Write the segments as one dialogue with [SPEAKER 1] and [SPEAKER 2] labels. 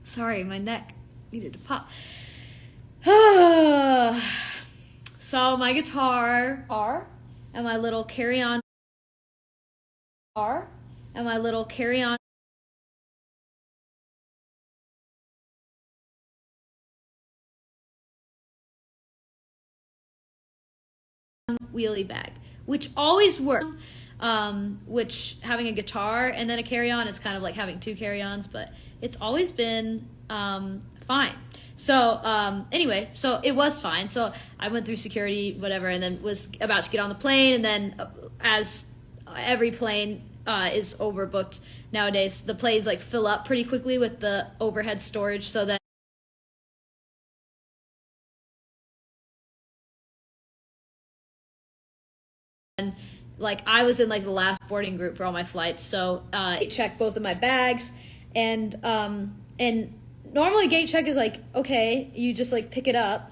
[SPEAKER 1] Sorry, my neck needed to pop. So my guitar and my little carry-on wheelie bag, which always worked. Which having a guitar and then a carry-on is kind of like having two carry-ons, but it's always been fine. So anyway, so it was fine. So I went through security, whatever, and then was about to get on the plane. And then as every plane is overbooked nowadays, the planes like fill up pretty quickly with the overhead storage, so that like I was in like the last boarding group for all my flights, so I checked both of my bags, and normally gate check is like, okay, you just like pick it up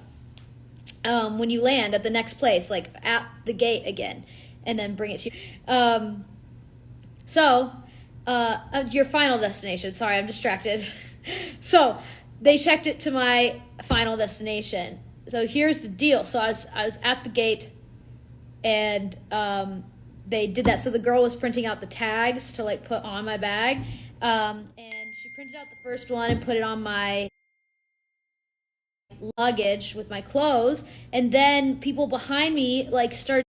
[SPEAKER 1] when you land at the next place, like at the gate again, and then bring it to you. Your final destination. Sorry, I'm distracted. So they checked it to my final destination. So here's the deal. So I was at the gate, and they did that. So the girl was printing out the tags to like put on my bag, and she printed out the first one and put it on my luggage with my clothes, and then people behind me like started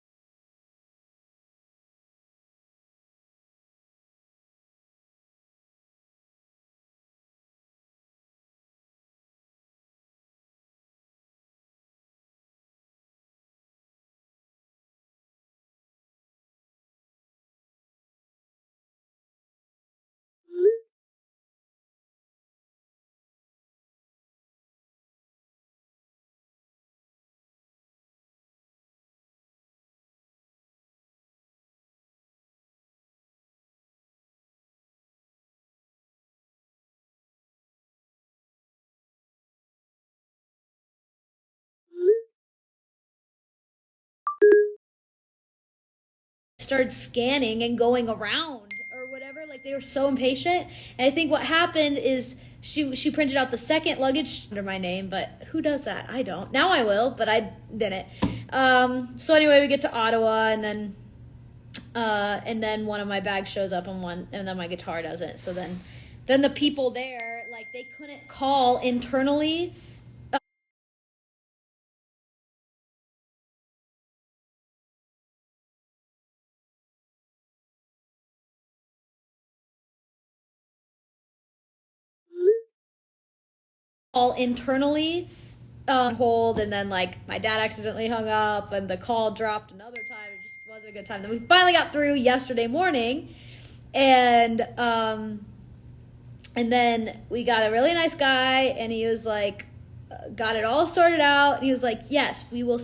[SPEAKER 1] scanning and going around or whatever. Like they were so impatient. And I think what happened is she printed out the second luggage under my name, but who does that? I don't. Now I will, but I didn't. So anyway, we get to Ottawa, and then one of my bags shows up on one, and then my guitar doesn't. So then the people there, like, they couldn't call internally hold, and then like my dad accidentally hung up and the call dropped another time. It just wasn't a good time. Then we finally got through yesterday morning, and then we got a really nice guy, and he was like, got it all sorted out. And he was like, yes, we will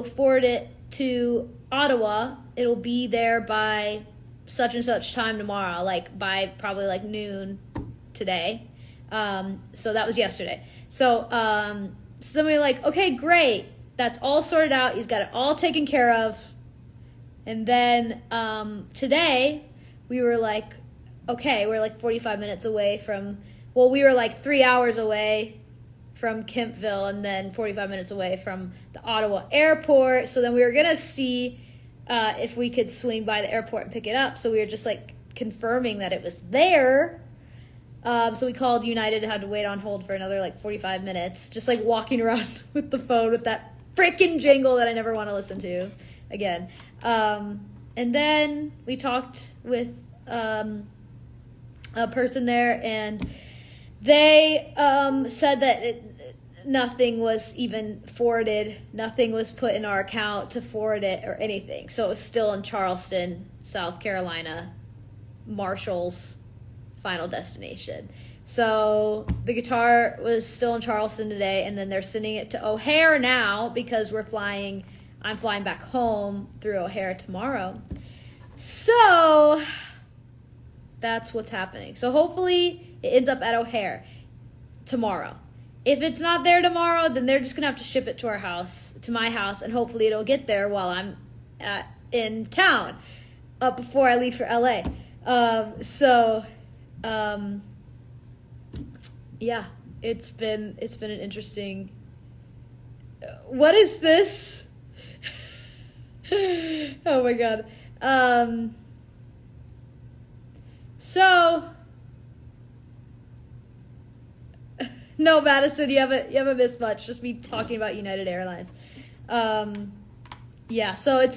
[SPEAKER 1] forward it to Ottawa. It'll be there by such and such time tomorrow, like by probably like noon today. So that was yesterday. So then we were like, okay, great. That's all sorted out. He's got it all taken care of. And then today we were like, okay, we're like 45 minutes away from, we were like 3 hours away from Kemptville, and then 45 minutes away from the Ottawa airport. So then we were going to see if we could swing by the airport and pick it up. So we were just like confirming that it was there. So we called United and had to wait on hold for another like 45 minutes, just like walking around with the phone with that freaking jingle that I never want to listen to again. And then we talked with a person there, and they said that nothing was even forwarded, nothing was put in our account to forward it or anything. So it was still in Charleston, South Carolina, Marshall's final destination. So the guitar was still in Charleston today, and then they're sending it to O'Hare now because I'm flying back home through O'Hare tomorrow. So that's what's happening. So hopefully it ends up at O'Hare tomorrow. If it's not there tomorrow, then they're just gonna have to ship it to my house, and hopefully it'll get there while I'm in town before I leave for LA. yeah, it's been an interesting. What is this? Oh my god. So no, Madison, you haven't missed much. Just me talking about United Airlines. Yeah, so it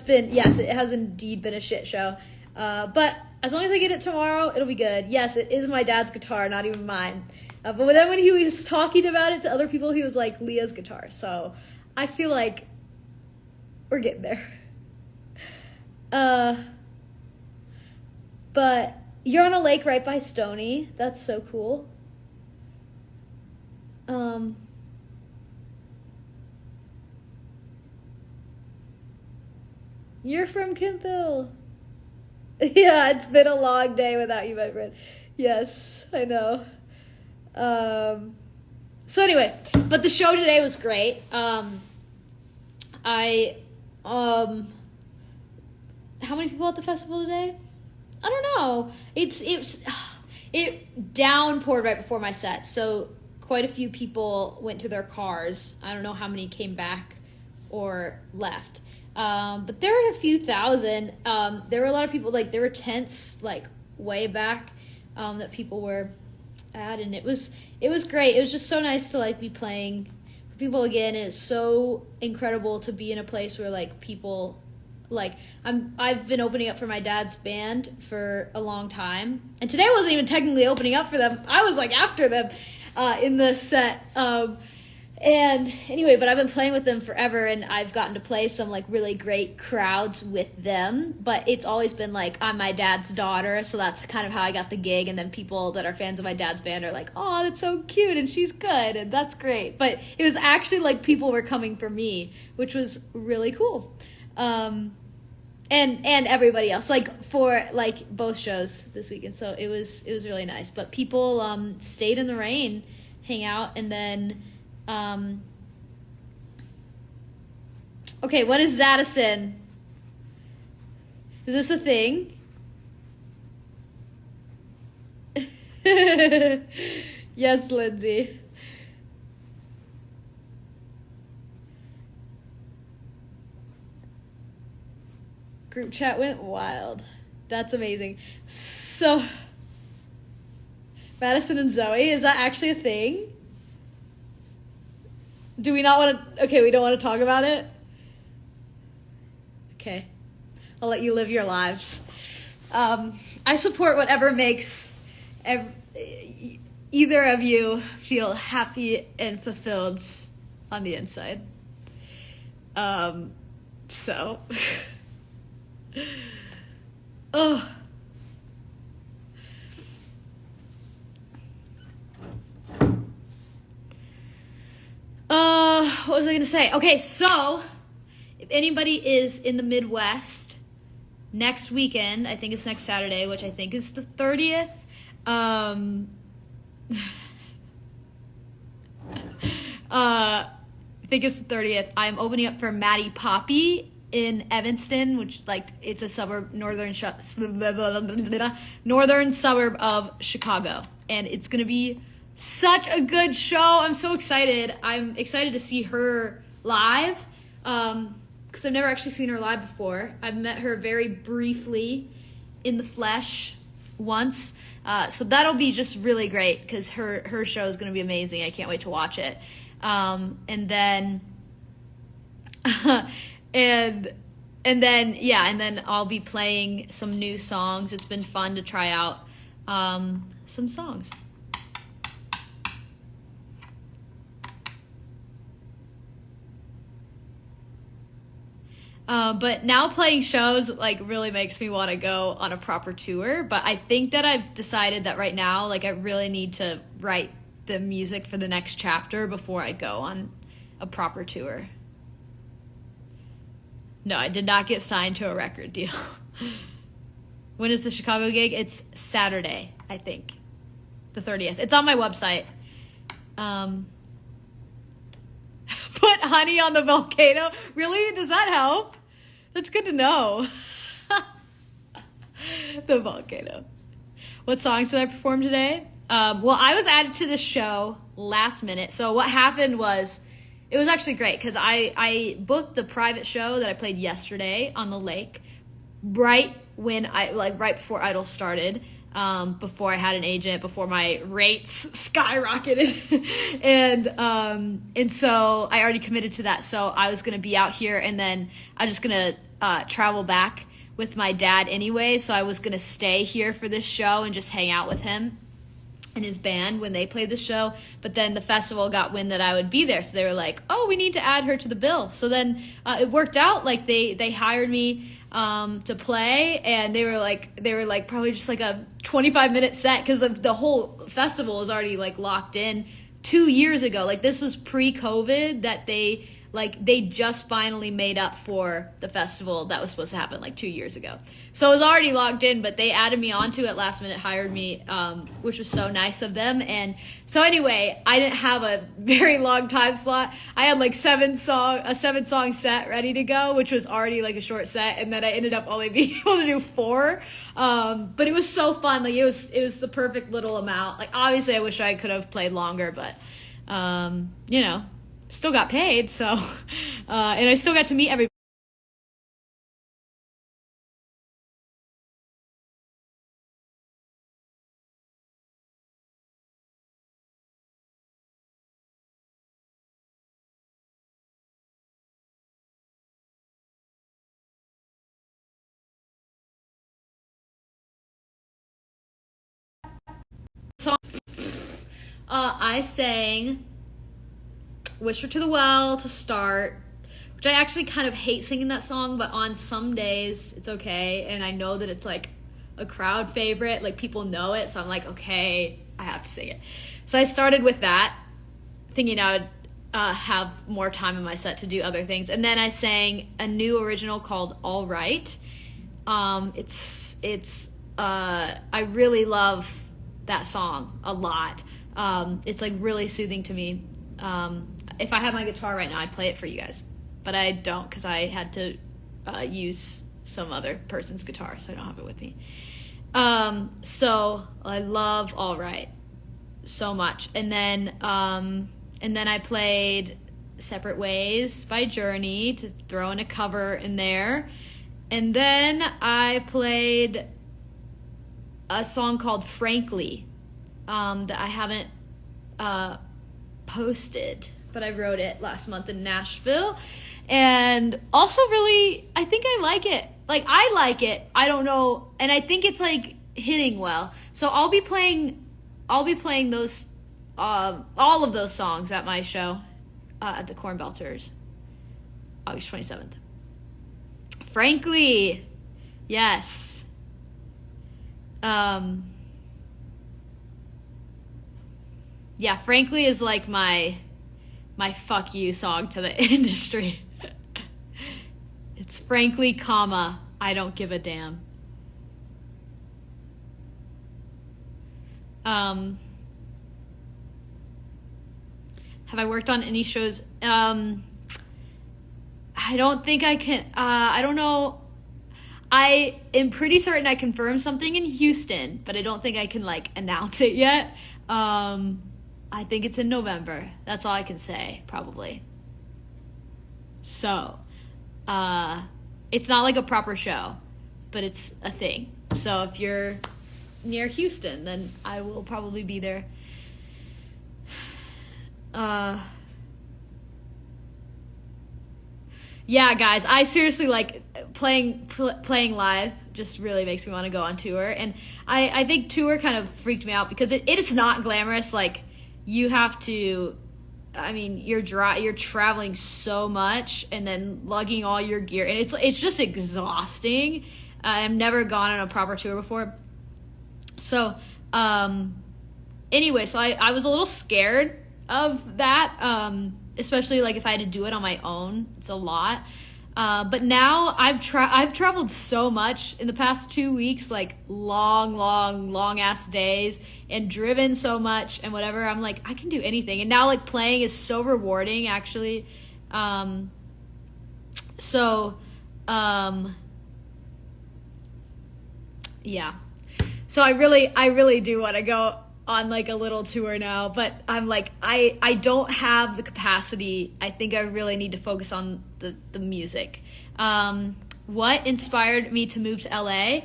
[SPEAKER 1] has indeed been a shit show. But as long as I get it tomorrow, it'll be good. Yes, it is my dad's guitar, not even mine. But then when he was talking about it to other people, he was like, Leah's guitar. So I feel like we're getting there. But you're on a lake right by Stony. That's so cool. You're from Kimpville. Yeah, it's been a long day without you, my friend. Yes, I know. So anyway, but the show today was great. How many people at the festival today? I don't know. It downpoured right before my set, so quite a few people went to their cars. I don't know how many came back or left. But there were a few thousand. There were a lot of people, like, there were tents, like, way back, that people were at, and it was great. It was just so nice to, like, be playing for people again, and it's so incredible to be in a place where, like, people, like, I've been opening up for my dad's band for a long time, and today I wasn't even technically opening up for them. I was, like, after them, in the set, and anyway, but I've been playing with them forever, and I've gotten to play some, like, really great crowds with them, but it's always been, like, I'm my dad's daughter, so that's kind of how I got the gig, and then people that are fans of my dad's band are like, oh, that's so cute, and she's good, and that's great, but it was actually, like, people were coming for me, which was really cool, and everybody else, like, for, like, both shows this weekend, so it was really nice, but people, stayed in the rain, hang out, and then, okay, what is Zadison? Is this a thing? Yes, Lindsay. Group chat went wild. That's amazing. So, Madison and Zoe, is that actually a thing? Do we not want to... Okay, we don't want to talk about it? Okay. I'll let you live your lives. I support whatever makes either of you feel happy and fulfilled on the inside. So... Oh... What was I gonna say? Okay, so if anybody is in the Midwest next weekend, I think it's next Saturday, which I think is the 30th. I think it's the 30th. I'm opening up for Maddie Poppy in Evanston, which, like, it's a suburb, northern suburb of Chicago, and it's gonna be such a good show. I'm so excited. I'm excited to see her live, because I've never actually seen her live before. I've met her very briefly in the flesh once, so that'll be just really great, because her show is going to be amazing. I can't wait to watch it. And then and then I'll be playing some new songs. It's been fun to try out some songs. But now playing shows, like, really makes me want to go on a proper tour. But I think that I've decided that right now, like, I really need to write the music for the next chapter before I go on a proper tour. No, I did not get signed to a record deal. When is the Chicago gig? It's Saturday, I think. The 30th. It's on my website. Put honey on the volcano? Really? Does that help? That's good to know. The volcano. What songs did I perform today? Well, I was added to this show last minute. So what happened was, it was actually great because I booked the private show that I played yesterday on the lake right when right before Idol started, before I had an agent, before my rates skyrocketed. and so I already committed to that. So I was going to be out here, and then I was just going to travel back with my dad anyway. So I was going to stay here for this show and just hang out with him and his band when they played the show. But then the festival got wind that I would be there, so they were like, oh, we need to add her to the bill. So then it worked out. Like they hired me to play, and they were like probably just like a 25-minute set, because the whole festival was already like locked in 2 years ago. Like this was pre-COVID that they just finally made up for the festival that was supposed to happen like 2 years ago. So it was already logged in, but they added me onto it last minute, hired me, which was so nice of them. And so anyway, I didn't have a very long time slot. I had like a 7-song set ready to go, which was already like a short set. And then I ended up only being able to do 4. But it was so fun. Like it was the perfect little amount. Like obviously I wish I could have played longer, but still got paid, so and I still got to meet everybody. So I sang Wish Her to the Well to start, which I actually kind of hate singing that song, but on some days it's okay, and I know that it's like a crowd favorite, like people know it, so I'm like, okay, I have to sing it. So I started with that, thinking I would have more time in my set to do other things, and then I sang a new original called All Right. I really love that song a lot. It's like really soothing to me. If I had my guitar right now, I'd play it for you guys, but I don't, because I had to use some other person's guitar, so I don't have it with me. So I love All Right so much. And then I played Separate Ways by Journey to throw in a cover in there. And then I played a song called Frankly that I haven't posted, but I wrote it last month in Nashville, and also really, I think I like it. Like, I like it. I don't know, and I think it's like hitting well. So I'll be playing those, all of those songs at my show at the Corn Belters, August 27th. Frankly, yes. Yeah, Frankly is like my fuck you song to the industry. It's frankly, comma, I don't give a damn. Have I worked on any shows? I don't think I can. I don't know. I am pretty certain I confirmed something in Houston, but I don't think I can like announce it yet. I think it's in November. That's all I can say, probably. So, it's not like a proper show, but it's a thing. So if you're near Houston, then I will probably be there. Yeah, guys, I seriously like playing live. Just really makes me want to go on tour, and I think tour kind of freaked me out because it is not glamorous. Like, you have to, I mean, you're traveling so much and then lugging all your gear, and it's just exhausting. I've never gone on a proper tour before, so anyway, so I was a little scared of that, especially like if I had to do it on my own. It's a lot. But now I've traveled so much in the past 2 weeks, like long ass days, and driven so much and whatever. I'm like, I can do anything. And now like playing is so rewarding, actually. Yeah. So I really do want to go on like a little tour now, but I'm like, I don't have the capacity. I think I really need to focus on the music. What inspired me to move to LA?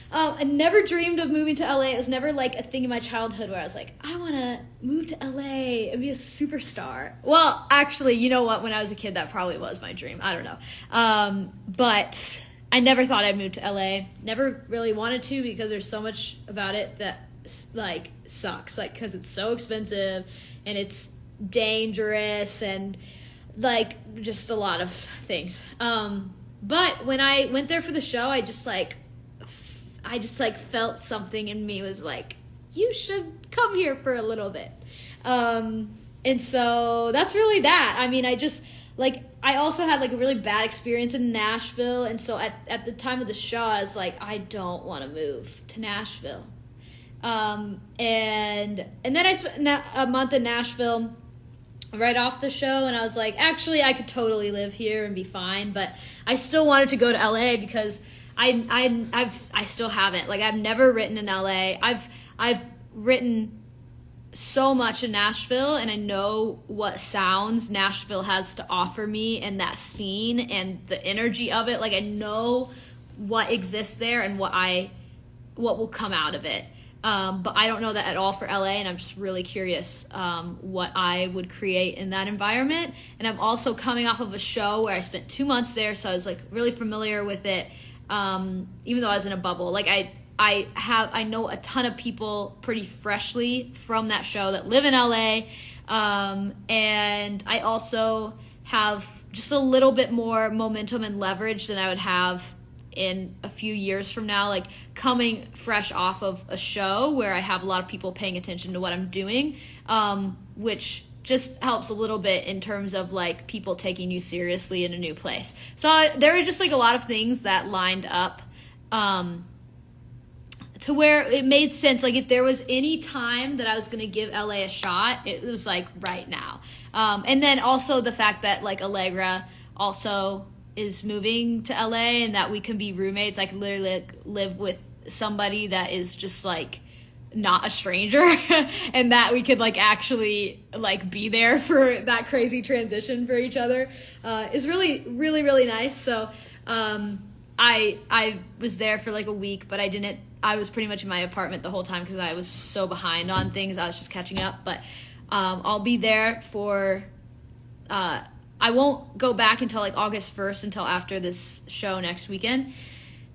[SPEAKER 1] I never dreamed of moving to LA. It was never like a thing in my childhood where I was like, I want to move to LA and be a superstar. Well, actually, you know what? When I was a kid, that probably was my dream. I don't know. But I never thought I'd move to LA. Never really wanted to, because there's so much about it that like sucks. Like, because it's so expensive and it's dangerous and like just a lot of things. But when I went there for the show, I just felt something in me was like, you should come here for a little bit. And so that's really that. I mean, I also had like a really bad experience in Nashville. And so at the time of the show, I was like, I don't want to move to Nashville. And then I spent a month in Nashville right off the show, and I was like, actually, I could totally live here and be fine. But I still wanted to go to LA because I still haven't. Like, I've never written in LA. I've written so much in Nashville, and I know what sounds Nashville has to offer me, and that scene and the energy of it. Like, I know what exists there and what will come out of it. But I don't know that at all for LA, and I'm just really curious what I would create in that environment. And I'm also coming off of a show where I spent 2 months there, so I was like really familiar with it. Even though I was in a bubble, like I know a ton of people pretty freshly from that show that live in LA. And I also have just a little bit more momentum and leverage than I would have in a few years from now, like coming fresh off of a show where I have a lot of people paying attention to what I'm doing, which just helps a little bit in terms of like people taking you seriously in a new place. So there were just like a lot of things that lined up to where it made sense. Like, if there was any time that I was going to give LA a shot, it was like right now. And then also the fact that like Allegra also is moving to LA and that we can be roommates. I can literally like live with somebody that is just like not a stranger and that we could like actually like be there for that crazy transition for each other is really, really, really nice. So I was there for like a week, but I was pretty much in my apartment the whole time because I was so behind on things. I was just catching up, but I'll be there for I won't go back until like August 1st, until after this show next weekend.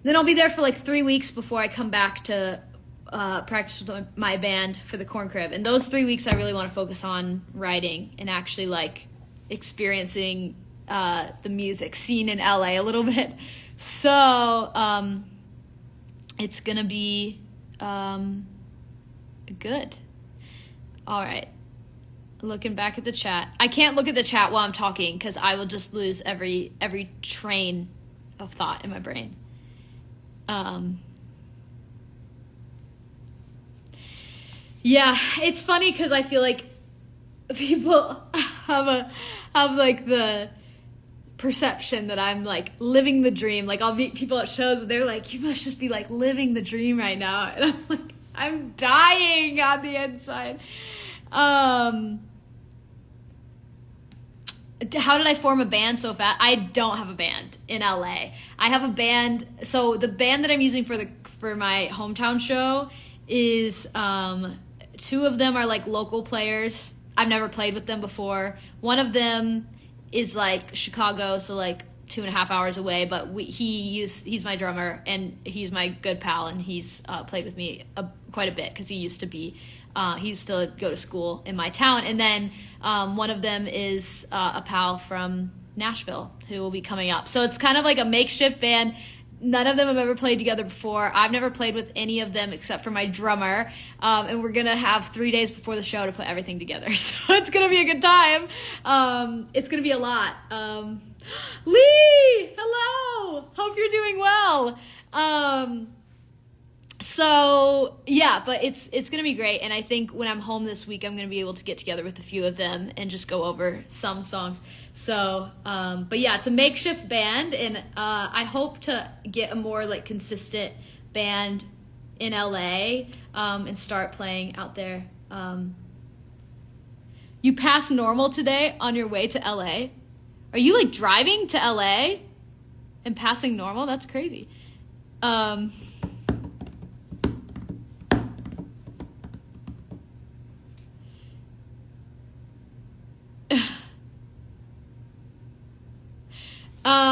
[SPEAKER 1] Then I'll be there for like 3 weeks before I come back to practice with my band for the Corn Crib. And those 3 weeks I really want to focus on writing and actually like experiencing the music scene in LA a little bit. So it's gonna be good. All right. Looking back at the chat. I can't look at the chat while I'm talking because I will just lose every train of thought in my brain. Yeah, it's funny because I feel like people have like the perception that I'm like living the dream. Like, I'll meet people at shows and they're like, you must just be like living the dream right now. And I'm like, I'm dying on the inside. How did I form a band so fast? I don't have a band in LA. I have a band. So the band that I'm using for my hometown show is 2 of them are like local players. I've never played with them before. One of them is like Chicago, so like 2.5 hours away. But he's my drummer and he's my good pal, and he's played with me quite a bit because he used to go to school in my town. And then one of them is a pal from Nashville who will be coming up. So it's kind of like a makeshift band. None of them have ever played together before. I've never played with any of them except for my drummer. And we're going to have 3 days before the show to put everything together. So it's going to be a good time. It's going to be a lot. Lee, hello. Hope you're doing well. So yeah, but it's gonna be great, and I think when I'm home this week, I'm gonna be able to get together with a few of them and just go over some songs. So, but yeah, it's a makeshift band, and I hope to get a more like consistent band in LA and start playing out there. You passed Normal today on your way to LA? Are you like driving to LA and passing Normal? That's crazy.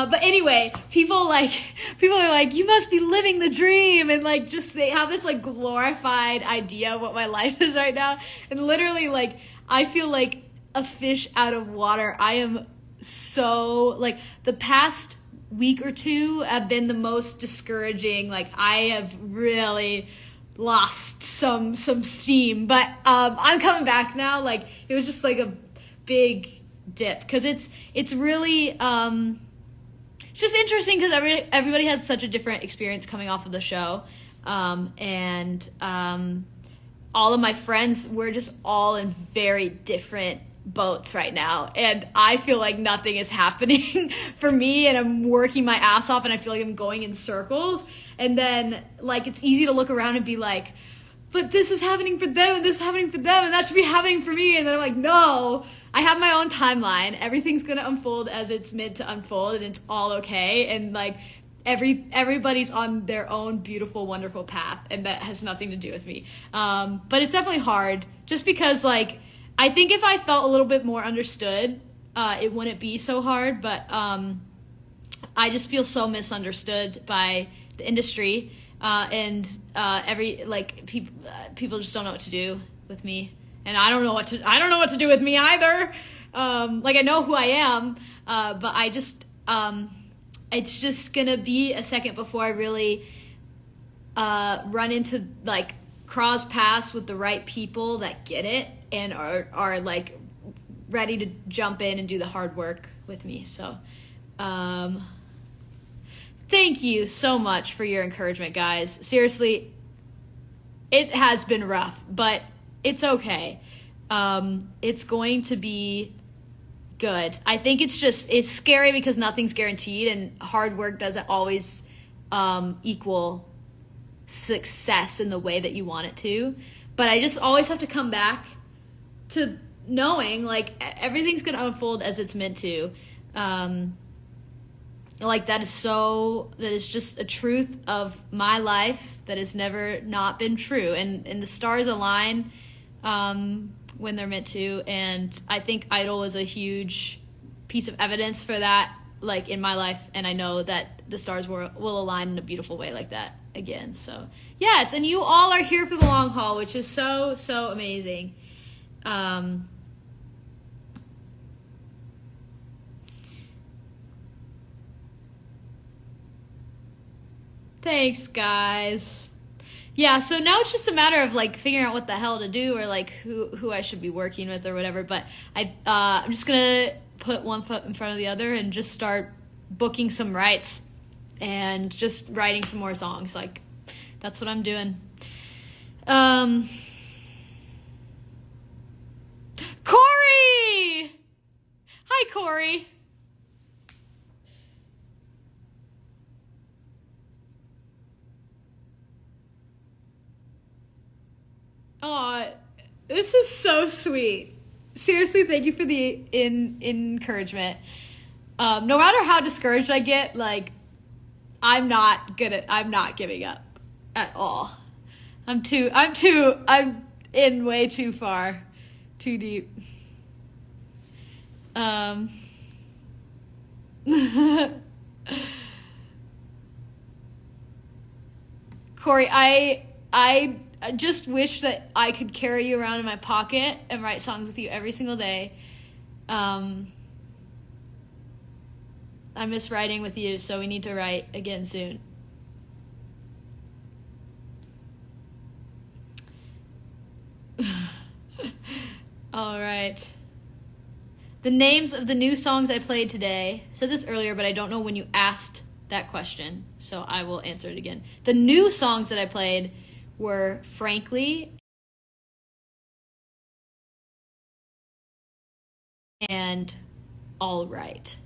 [SPEAKER 1] But anyway, people are like, you must be living the dream, and like just they have this like glorified idea of what my life is right now. And literally, like, I feel like a fish out of water. I am so like, the past week or two have been the most discouraging. Like, I have really lost some steam, but I'm coming back now. Like, it was just like a big dip, because it's really it's just interesting because everybody has such a different experience coming off of the show, and all of my friends, we're just all in very different boats right now, and I feel like nothing is happening for me, and I'm working my ass off, and I feel like I'm going in circles. And then like, it's easy to look around and be like, but this is happening for them, and this is happening for them, and that should be happening for me. And then I'm like, no, I have my own timeline. Everything's gonna unfold as it's meant to unfold, and it's all okay. And like, everybody's on their own beautiful, wonderful path, and that has nothing to do with me. But it's definitely hard, just because like, I think if I felt a little bit more understood, it wouldn't be so hard. But I just feel so misunderstood by the industry, and people just don't know what to do with me. And I don't know what to do with me either. Like, I know who I am, but I just, it's just gonna be a second before I really run into, like, cross paths with the right people that get it and are like ready to jump in and do the hard work with me. So, thank you so much for your encouragement, guys. Seriously, it has been rough, but it's okay. It's going to be good. I think it's scary because nothing's guaranteed, and hard work doesn't always equal success in the way that you want it to. But I just always have to come back to knowing, like, everything's going to unfold as it's meant to. Like, that is just a truth of my life that has never not been true. And the stars align when they're meant to, and I think Idol is a huge piece of evidence for that, like, in my life, and I know that the stars will align in a beautiful way like that again. So yes, and you all are here for the long haul, which is so amazing. Thanks, guys. Yeah, so now it's just a matter of, like, figuring out what the hell to do, or like who I should be working with or whatever. But I'm just gonna put one foot in front of the other and just start booking some rights and just writing some more songs. Like, that's what I'm doing. Corey! Hi, Corey. Aw, this is so sweet. Seriously, thank you for the encouragement. No matter how discouraged I get, like, I'm not giving up at all. I'm in way too far, too deep. Corey, I just wish that I could carry you around in my pocket and write songs with you every single day. I miss writing with you, so we need to write again soon. All right. The names of the new songs I played today. I said this earlier, but I don't know when you asked that question, so I will answer it again. The new songs that I played were Frankly and All Right.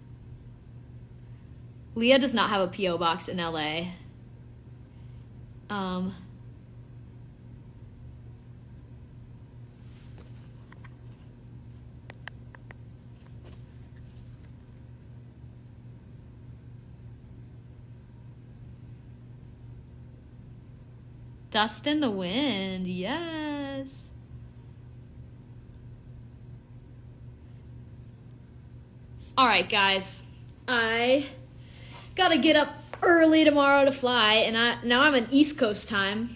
[SPEAKER 1] Leah does not have a P.O. box in LA. Dust in the wind. Yes. All right, guys. I gotta get up early tomorrow to fly, and now I'm on East Coast time,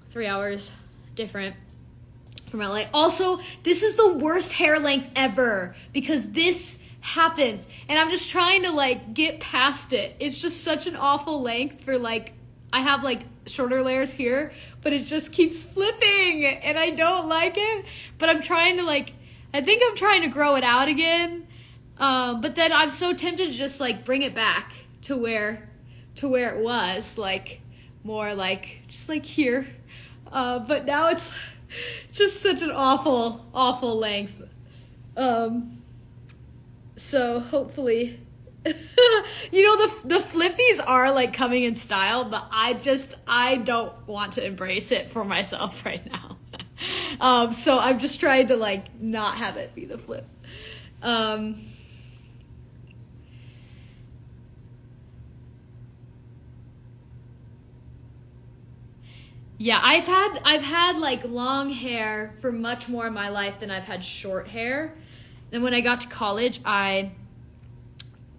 [SPEAKER 1] 3 hours different from LA. Also, this is the worst hair length ever because this happens, and I'm just trying to like get past it. It's just such an awful length for like, I have like shorter layers here, but it just keeps flipping, and I don't like it. But I'm trying to like, I think I'm trying to grow it out again. But then I'm so tempted to just like bring it back to where it was, like more like just like here. But now it's just such an awful length. So hopefully, you know, the flippies are like coming in style, but I don't want to embrace it for myself right now. So I'm just trying to like not have it be the flip. Yeah, I've had like long hair for much more of my life than I've had short hair. Then when I got to college, I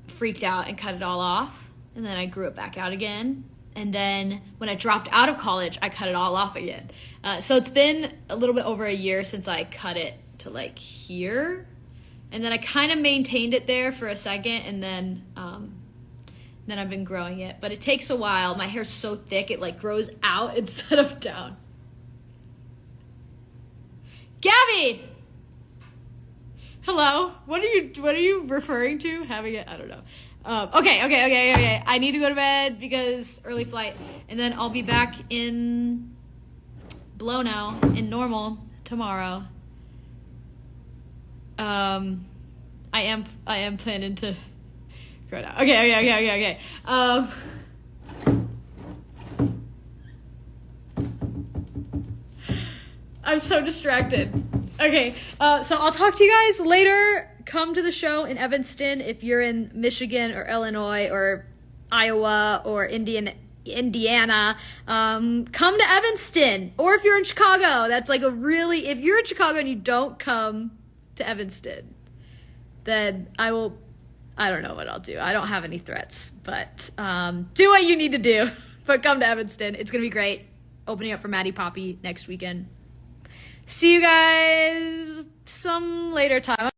[SPEAKER 1] freaked out and cut it all off, and then I grew it back out again. And then when I dropped out of college, I cut it all off again. So it's been a little bit over a year since I cut it to like here, and then I kind of maintained it there for a second, and then I've been growing it. But it takes a while. My hair's so thick, it like grows out instead of down. Gabby! Hello? What are you referring to? Having it? I don't know. Okay. I need to go to bed because early flight. And then I'll be back in Blono, in Normal, tomorrow. I am planning to grow it out. Okay. I'm so distracted. Okay, so I'll talk to you guys later. Come to the show in Evanston if you're in Michigan or Illinois or Iowa or Indiana. Come to Evanston. Or if you're in Chicago, that's like if you're in Chicago and you don't come to Evanston, then I don't know what I'll do. I don't have any threats, but do what you need to do. But come to Evanston. It's going to be great. Opening up for Maddie Poppy next weekend. See you guys some later time.